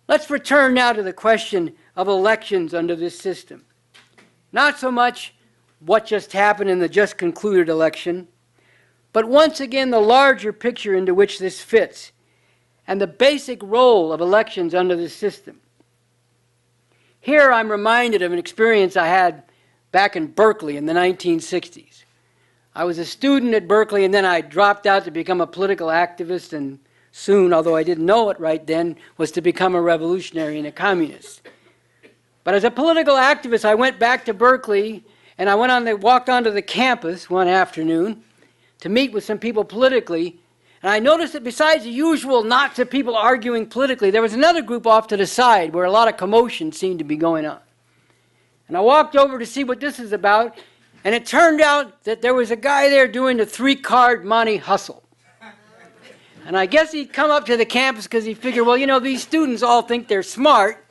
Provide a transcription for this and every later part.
Let's return now to the question of elections under this system. Not so much what just happened in the just concluded election, but once again the larger picture into which this fits and the basic role of elections under this system. Here I'm reminded of an experience I had back in Berkeley in the 1960s. I was a student at Berkeley, and then I dropped out to become a political activist, and soon, although I didn't know it right then, was to become a revolutionary and a communist. But as a political activist, I went back to Berkeley, and I walked onto the campus one afternoon to meet with some people politically, and I noticed that besides the usual knots of people arguing politically, there was another group off to the side where a lot of commotion seemed to be going on. And I walked over to see what this is about, and it turned out that there was a guy there doing the Three-Card-Monte hustle. And I guess he'd come up to the campus because he figured, well, you know, these students all think they're smart.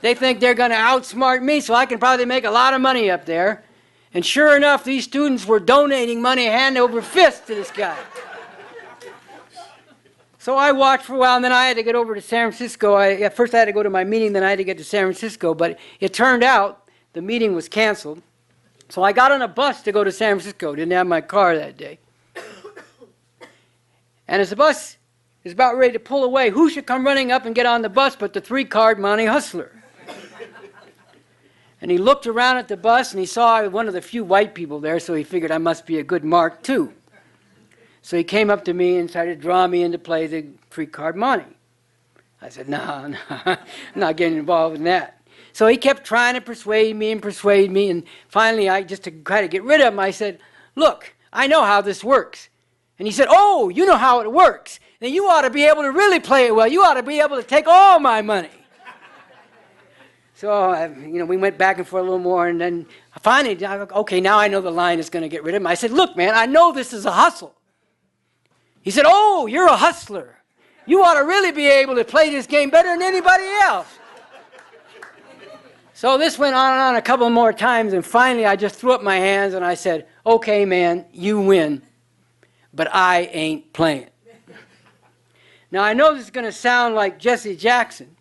They think they're going to outsmart me, so I can probably make a lot of money up there. And sure enough, these students were donating money hand over fist to this guy. So I watched for a while, and then I had to get over to San Francisco. At first I had to go to my meeting, then I had to get to San Francisco. But it turned out the meeting was canceled. So I got on a bus to go to San Francisco. Didn't have my car that day. And as the bus is about ready to pull away, who should come running up and get on the bus but the Three-Card-Monte hustler? And he looked around at the bus, and he saw one of the few white people there, so he figured I must be a good mark too. So he came up to me and started drawing me in to play the Three-Card-Monte. I said, no, I'm not getting involved in that. So he kept trying to persuade me, and finally, just to try to get rid of him, I said, look, I know how this works. And he said, oh, you know how it works. Then you ought to be able to really play it well. You ought to be able to take all my money. So, we went back and forth a little more, and then finally, okay, now I know the line is going to get rid of him. I said, look, man, I know this is a hustle. He said, oh, you're a hustler. You ought to really be able to play this game better than anybody else. So this went on and on a couple more times, and finally I just threw up my hands and I said, okay, man, you win, but I ain't playing. Now I know this is going to sound like Jesse Jackson,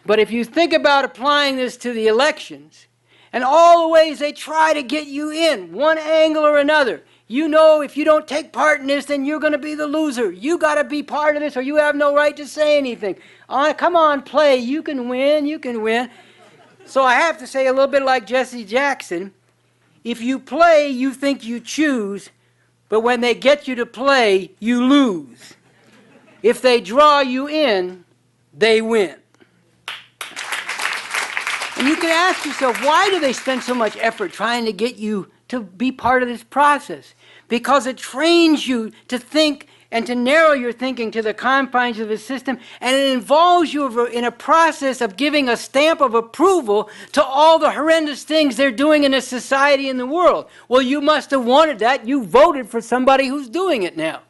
but if you think about applying this to the elections and all the ways they try to get you in, one angle or another, you know if you don't take part in this, then you're going to be the loser. You got to be part of this or you have no right to say anything. Come on, play. You can win. You can win. So I have to say a little bit like Jesse Jackson, if you play, you think you choose, but when they get you to play, you lose. If they draw you in, they win. And you can ask yourself, why do they spend so much effort trying to get you to be part of this process? Because it trains you to think and to narrow your thinking to the confines of the system, and it involves you in a process of giving a stamp of approval to all the horrendous things they're doing in a society and the world. Well, you must have wanted that. You voted for somebody who's doing it now.